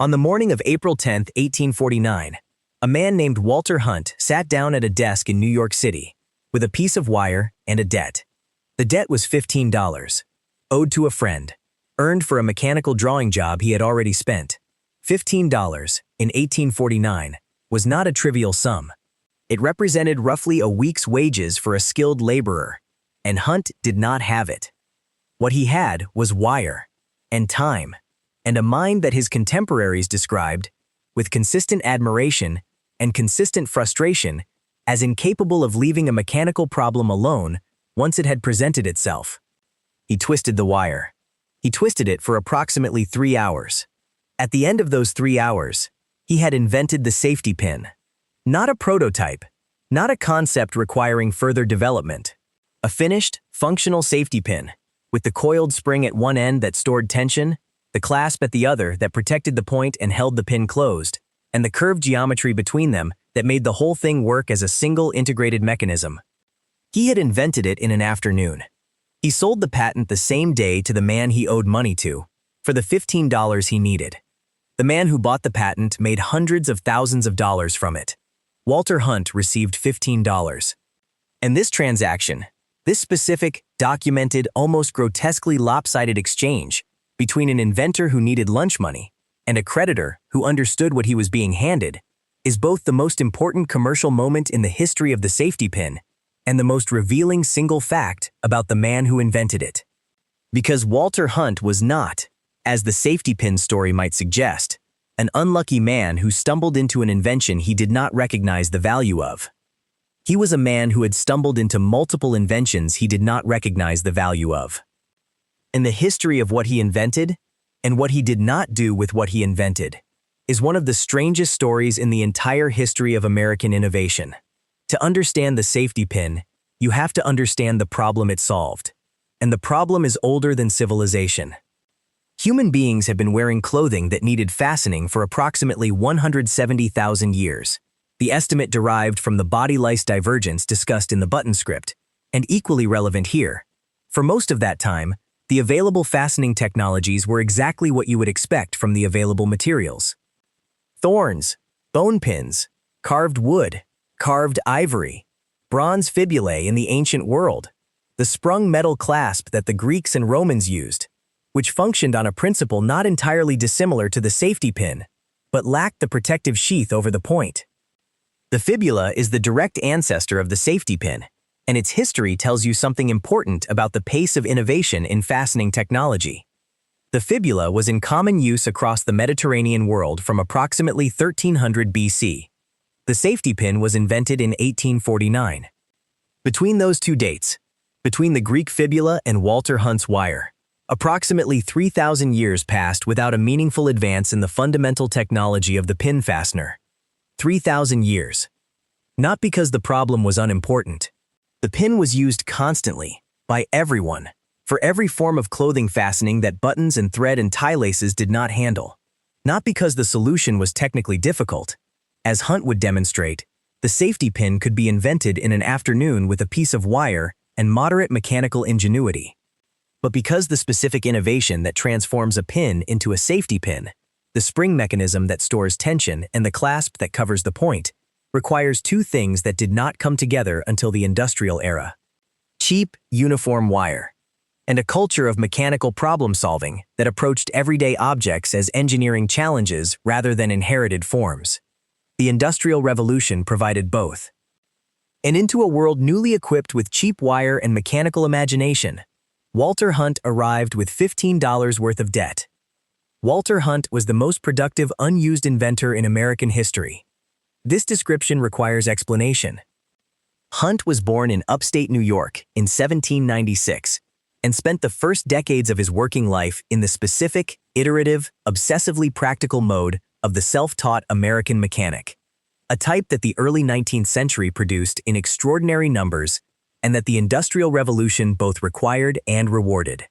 On the morning of April 10, 1849, a man named Walter Hunt sat down at a desk in New York City with a piece of wire and a debt. The debt was $15, owed to a friend, earned for a mechanical drawing job he had already spent. $15 in 1849 was not a trivial sum. It represented roughly a week's wages for a skilled laborer, and Hunt did not have it. What he had was wire, and time, and a mind that his contemporaries described, with consistent admiration and consistent frustration, as incapable of leaving a mechanical problem alone once it had presented itself. He twisted the wire. He twisted it for approximately 3 hours. At the end of those 3 hours, he had invented the safety pin. Not a prototype, not a concept requiring further development. A finished, functional safety pin, with the coiled spring at one end that stored tension, the clasp at the other that protected the point and held the pin closed, and the curved geometry between them that made the whole thing work as a single integrated mechanism. He had invented it in an afternoon. He sold the patent the same day to the man he owed money to, for the $15 he needed. The man who bought the patent made hundreds of thousands of dollars from it. Walter Hunt received $15. And this transaction, this specific, documented, almost grotesquely lopsided exchange between an inventor who needed lunch money and a creditor who understood what he was being handed, is both the most important commercial moment in the history of the safety pin and the most revealing single fact about the man who invented it. Because Walter Hunt was not, as the safety pin story might suggest, an unlucky man who stumbled into an invention he did not recognize the value of. He was a man who had stumbled into multiple inventions he did not recognize the value of. And the history of what he invented, and what he did not do with what he invented, is one of the strangest stories in the entire history of American innovation. To understand the safety pin, you have to understand the problem it solved. And the problem is older than civilization. Human beings have been wearing clothing that needed fastening for approximately 170,000 years. The estimate derived from the body lice divergence discussed in the button script, and equally relevant here. For most of that time, the available fastening technologies were exactly what you would expect from the available materials. Thorns, bone pins, carved wood, carved ivory, bronze fibulae in the ancient world, the sprung metal clasp that the Greeks and Romans used, which functioned on a principle not entirely dissimilar to the safety pin, but lacked the protective sheath over the point. The fibula is the direct ancestor of the safety pin, and its history tells you something important about the pace of innovation in fastening technology. The fibula was in common use across the Mediterranean world from approximately 1300 BC. The safety pin was invented in 1849. Between those two dates, between the Greek fibula and Walter Hunt's wire, approximately 3,000 years passed without a meaningful advance in the fundamental technology of the pin fastener. 3,000 years. Not because the problem was unimportant. The pin was used constantly, by everyone, for every form of clothing fastening that buttons and thread and tie laces did not handle. Not because the solution was technically difficult. As Hunt would demonstrate, the safety pin could be invented in an afternoon with a piece of wire and moderate mechanical ingenuity. But because the specific innovation that transforms a pin into a safety pin, the spring mechanism that stores tension and the clasp that covers the point, requires two things that did not come together until the industrial era: cheap, uniform wire, and a culture of mechanical problem-solving that approached everyday objects as engineering challenges rather than inherited forms. The Industrial Revolution provided both. And into a world newly equipped with cheap wire and mechanical imagination, Walter Hunt arrived with $15 worth of debt. Walter Hunt was the most productive unused inventor in American history. This description requires explanation. Hunt was born in upstate New York in 1796 and spent the first decades of his working life in the specific, iterative, obsessively practical mode of the self-taught American mechanic, a type that the early 19th century produced in extraordinary numbers and that the Industrial Revolution both required and rewarded.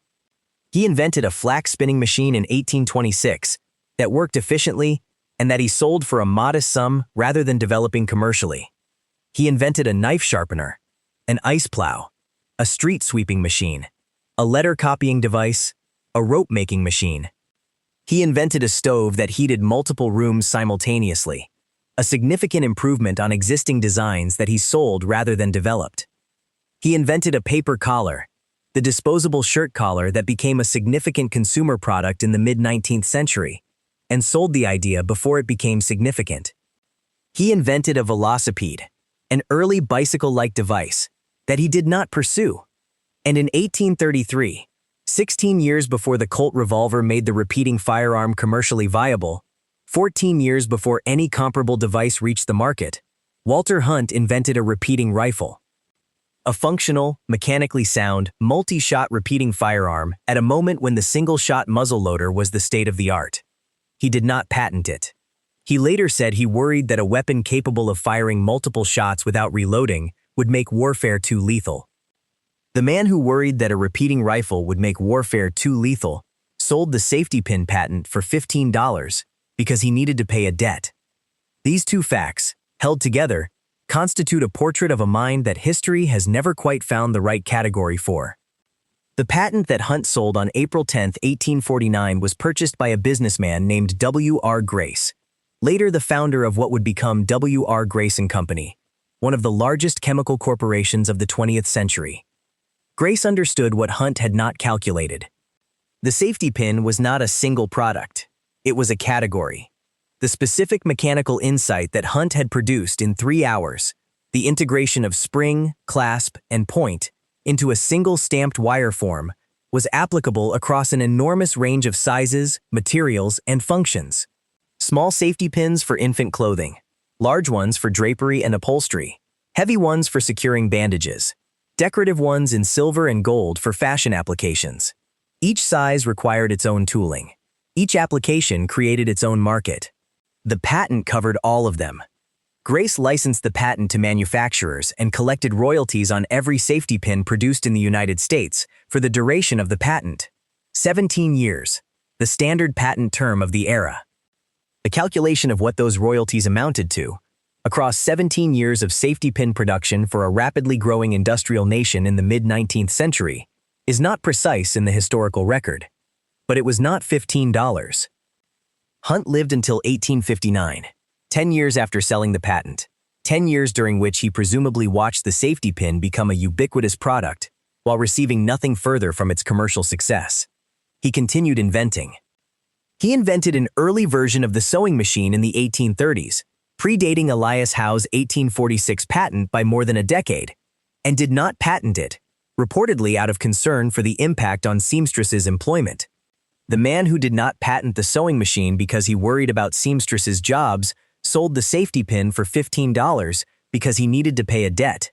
He invented a flax spinning machine in 1826 that worked efficiently and that he sold for a modest sum rather than developing commercially. He invented a knife sharpener, an ice plow, a street sweeping machine, a letter copying device, a rope making machine. He invented a stove that heated multiple rooms simultaneously, a significant improvement on existing designs that he sold rather than developed. He invented a paper collar, the disposable shirt collar that became a significant consumer product in the mid-19th century, and sold the idea before it became significant. He invented a velocipede, an early bicycle-like device that he did not pursue. And in 1833, 16 years before the Colt revolver made the repeating firearm commercially viable, 14 years before any comparable device reached the market, Walter Hunt invented a repeating rifle. A functional, mechanically sound, multi-shot repeating firearm at a moment when the single-shot muzzleloader was the state of the art. He did not patent it. He later said he worried that a weapon capable of firing multiple shots without reloading would make warfare too lethal. The man who worried that a repeating rifle would make warfare too lethal sold the safety pin patent for $15 because he needed to pay a debt. These two facts, held together, constitute a portrait of a mind that history has never quite found the right category for. The patent that Hunt sold on April 10, 1849 was purchased by a businessman named W.R. Grace, later the founder of what would become W.R. Grace & Company, one of the largest chemical corporations of the 20th century. Grace understood what Hunt had not calculated. The safety pin was not a single product. It was a category. The specific mechanical insight that Hunt had produced in 3 hours, the integration of spring, clasp, and point into a single stamped wire form, was applicable across an enormous range of sizes, materials, and functions. Small safety pins for infant clothing, large ones for drapery and upholstery, heavy ones for securing bandages, decorative ones in silver and gold for fashion applications. Each size required its own tooling. Each application created its own market. The patent covered all of them. Grace licensed the patent to manufacturers and collected royalties on every safety pin produced in the United States for the duration of the patent. 17 years, the standard patent term of the era. The calculation of what those royalties amounted to, across 17 years of safety pin production for a rapidly growing industrial nation in the mid-19th century, is not precise in the historical record. But it was not $15. Hunt lived until 1859, 10 years after selling the patent, 10 years during which he presumably watched the safety pin become a ubiquitous product, while receiving nothing further from its commercial success. He continued inventing. He invented an early version of the sewing machine in the 1830s, predating Elias Howe's 1846 patent by more than a decade, and did not patent it, reportedly out of concern for the impact on seamstresses' employment. The man who did not patent the sewing machine because he worried about seamstresses' jobs sold the safety pin for $15 because he needed to pay a debt.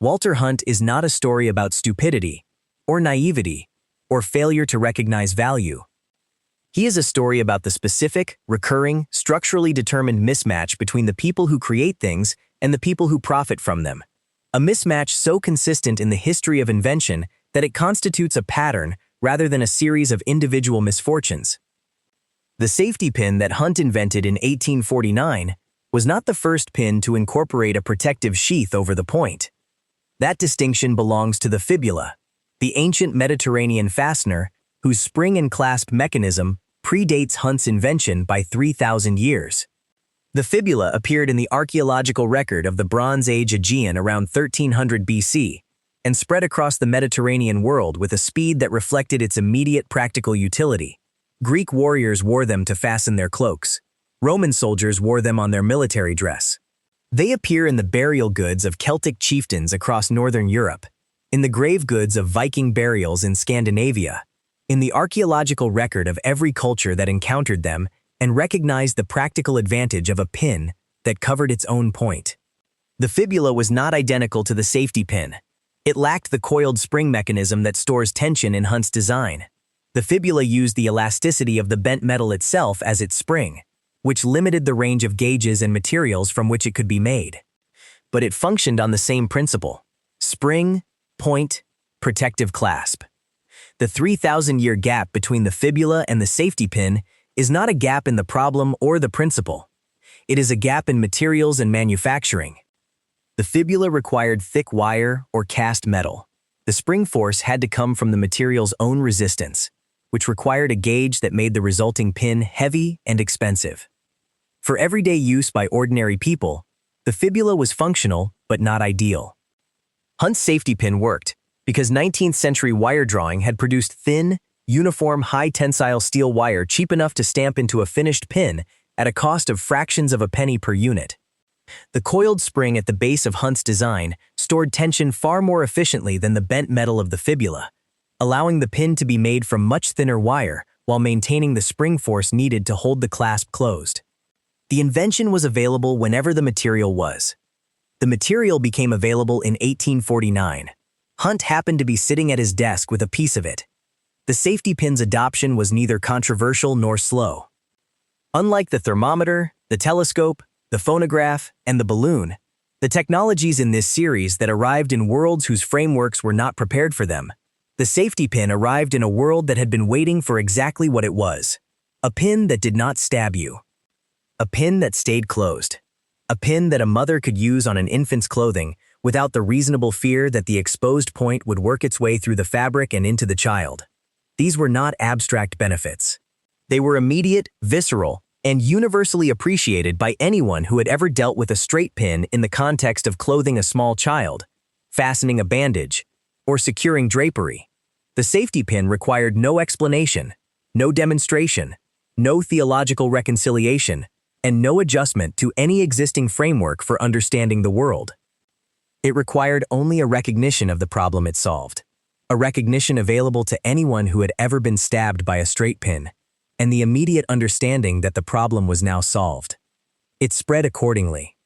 Walter Hunt is not a story about stupidity, or naivety, or failure to recognize value. He is a story about the specific, recurring, structurally determined mismatch between the people who create things and the people who profit from them. A mismatch so consistent in the history of invention that it constitutes a pattern rather than a series of individual misfortunes. The safety pin that Hunt invented in 1849 was not the first pin to incorporate a protective sheath over the point. That distinction belongs to the fibula, the ancient Mediterranean fastener whose spring and clasp mechanism predates Hunt's invention by 3,000 years. The fibula appeared in the archaeological record of the Bronze Age Aegean around 1300 BC and spread across the Mediterranean world with a speed that reflected its immediate practical utility. Greek warriors wore them to fasten their cloaks. Roman soldiers wore them on their military dress. They appear in the burial goods of Celtic chieftains across northern Europe, in the grave goods of Viking burials in Scandinavia, in the archaeological record of every culture that encountered them and recognized the practical advantage of a pin that covered its own point. The fibula was not identical to the safety pin. It lacked the coiled spring mechanism that stores tension in Hunt's design. The fibula used the elasticity of the bent metal itself as its spring, which limited the range of gauges and materials from which it could be made. But it functioned on the same principle: spring, point, protective clasp. The 3,000-year gap between the fibula and the safety pin is not a gap in the problem or the principle. It is a gap in materials and manufacturing. The fibula required thick wire or cast metal. The spring force had to come from the material's own resistance, which required a gauge that made the resulting pin heavy and expensive. For everyday use by ordinary people, the fibula was functional but not ideal. Hunt's safety pin worked because 19th century wire drawing had produced thin, uniform high-tensile steel wire cheap enough to stamp into a finished pin at a cost of fractions of a penny per unit. The coiled spring at the base of Hunt's design stored tension far more efficiently than the bent metal of the fibula, allowing the pin to be made from much thinner wire while maintaining the spring force needed to hold the clasp closed. The invention was available whenever the material was. The material became available in 1849. Hunt happened to be sitting at his desk with a piece of it. The safety pin's adoption was neither controversial nor slow. Unlike the thermometer, the telescope, the phonograph, and the balloon, the technologies in this series that arrived in worlds whose frameworks were not prepared for them, the safety pin arrived in a world that had been waiting for exactly what it was. A pin that did not stab you. A pin that stayed closed. A pin that a mother could use on an infant's clothing without the reasonable fear that the exposed point would work its way through the fabric and into the child. These were not abstract benefits. They were immediate, visceral, and universally appreciated by anyone who had ever dealt with a straight pin in the context of clothing a small child, fastening a bandage, or securing drapery. The safety pin required no explanation, no demonstration, no theological reconciliation, and no adjustment to any existing framework for understanding the world. It required only a recognition of the problem it solved, a recognition available to anyone who had ever been stabbed by a straight pin, and the immediate understanding that the problem was now solved. It spread accordingly.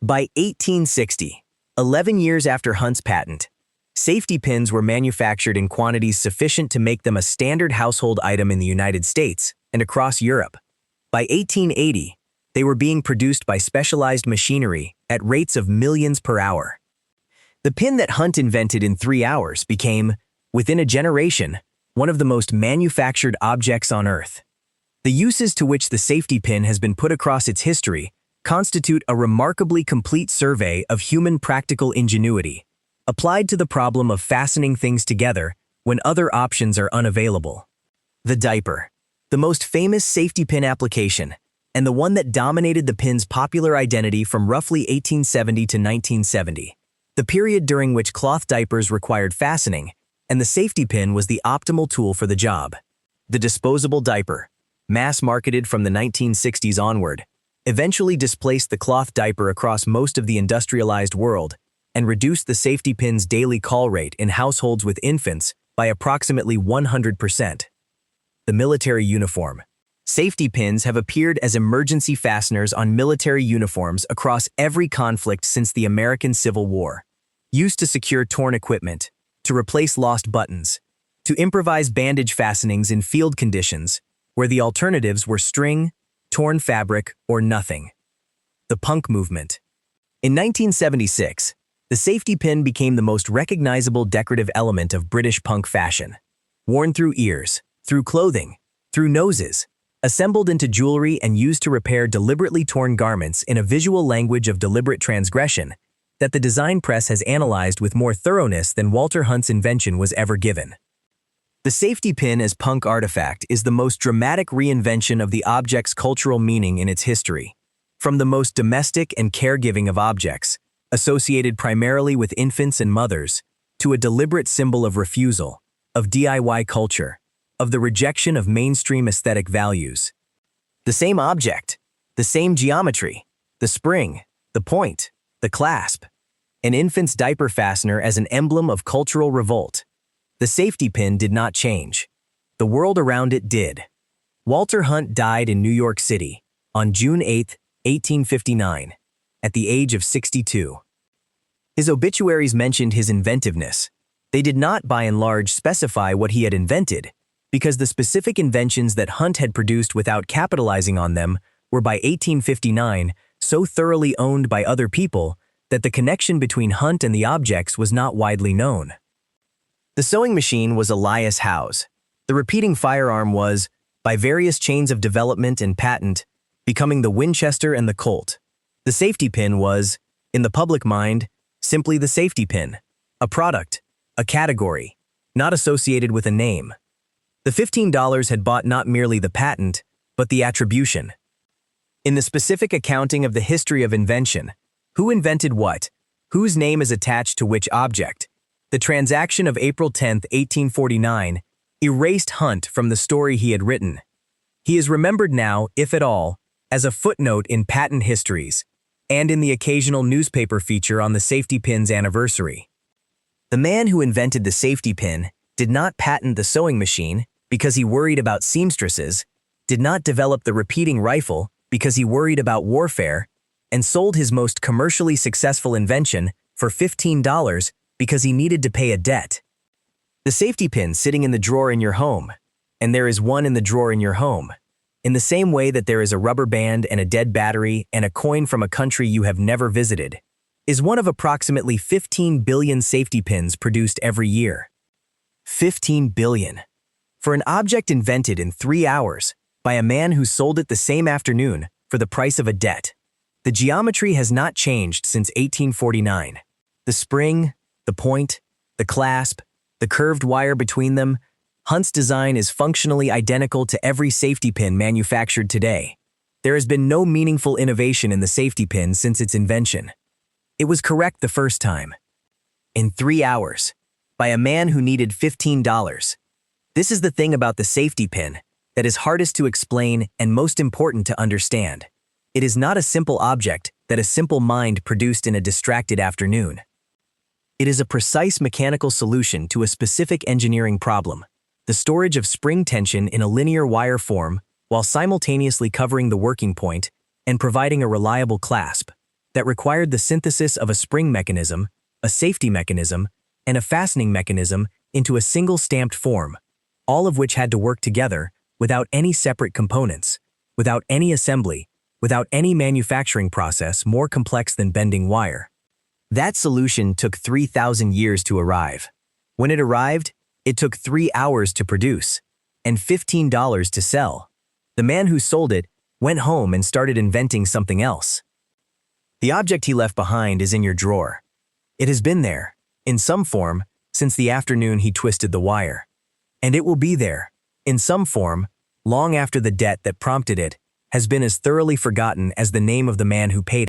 By 1860, 11 years after Hunt's patent, safety pins were manufactured in quantities sufficient to make them a standard household item in the United States and across Europe. By 1880, they were being produced by specialized machinery at rates of millions per hour. The pin that Hunt invented in 3 hours became, within a generation, one of the most manufactured objects on Earth. The uses to which the safety pin has been put across its history constitute a remarkably complete survey of human practical ingenuity, applied to the problem of fastening things together when other options are unavailable. The diaper, the most famous safety pin application, and the one that dominated the pin's popular identity from roughly 1870 to 1970, the period during which cloth diapers required fastening, and the safety pin was the optimal tool for the job. The disposable diaper, mass-marketed from the 1960s onward, eventually displaced the cloth diaper across most of the industrialized world and reduced the safety pin's daily call rate in households with infants by approximately 100%. The military uniform. Safety pins have appeared as emergency fasteners on military uniforms across every conflict since the American Civil War, used to secure torn equipment, to replace lost buttons, to improvise bandage fastenings in field conditions where the alternatives were string, torn fabric, or nothing. The punk movement. In 1976, the safety pin became the most recognizable decorative element of British punk fashion. Worn through ears, through clothing, through noses, assembled into jewelry and used to repair deliberately torn garments in a visual language of deliberate transgression that the design press has analyzed with more thoroughness than Walter Hunt's invention was ever given. The safety pin as punk artifact is the most dramatic reinvention of the object's cultural meaning in its history. From the most domestic and caregiving of objects, associated primarily with infants and mothers, to a deliberate symbol of refusal, of DIY culture, of the rejection of mainstream aesthetic values. The same object, the same geometry, the spring, the point, the clasp, an infant's diaper fastener as an emblem of cultural revolt. The safety pin did not change. The world around it did. Walter Hunt died in New York City on June 8, 1859, at the age of 62. His obituaries mentioned his inventiveness. They did not, by and large, specify what he had invented, because the specific inventions that Hunt had produced without capitalizing on them were by 1859 so thoroughly owned by other people that the connection between Hunt and the objects was not widely known. The sewing machine was Elias Howe's. The repeating firearm was, by various chains of development and patent, becoming the Winchester and the Colt. The safety pin was, in the public mind, simply the safety pin, a product, a category, not associated with a name. The $15 had bought not merely the patent, but the attribution. In the specific accounting of the history of invention, who invented what, whose name is attached to which object, the transaction of April 10, 1849, erased Hunt from the story he had written. He is remembered now, if at all, as a footnote in patent histories, and in the occasional newspaper feature on the safety pin's anniversary. The man who invented the safety pin did not patent the sewing machine because he worried about seamstresses, did not develop the repeating rifle because he worried about warfare, and sold his most commercially successful invention for $15 because he needed to pay a debt. The safety pin sitting in the drawer in your home, and there is one in the drawer in your home, in the same way that there is a rubber band and a dead battery and a coin from a country you have never visited, is one of approximately 15 billion safety pins produced every year. 15 billion. For an object invented in 3 hours by a man who sold it the same afternoon for the price of a debt. The geometry has not changed since 1849. The spring, the point, the clasp, the curved wire between them, Hunt's design is functionally identical to every safety pin manufactured today. There has been no meaningful innovation in the safety pin since its invention. It was correct the first time. In 3 hours, by a man who needed $15. This is the thing about the safety pin that is hardest to explain and most important to understand. It is not a simple object that a simple mind produced in a distracted afternoon. It is a precise mechanical solution to a specific engineering problem, the storage of spring tension in a linear wire form while simultaneously covering the working point and providing a reliable clasp, that required the synthesis of a spring mechanism, a safety mechanism, and a fastening mechanism into a single stamped form, all of which had to work together without any separate components, without any assembly, without any manufacturing process more complex than bending wire. That solution took 3,000 years to arrive. When it arrived, it took 3 hours to produce, and $15 to sell. The man who sold it went home and started inventing something else. The object he left behind is in your drawer. It has been there, in some form, since the afternoon he twisted the wire. And it will be there, in some form, long after the debt that prompted it has been as thoroughly forgotten as the name of the man who paid it.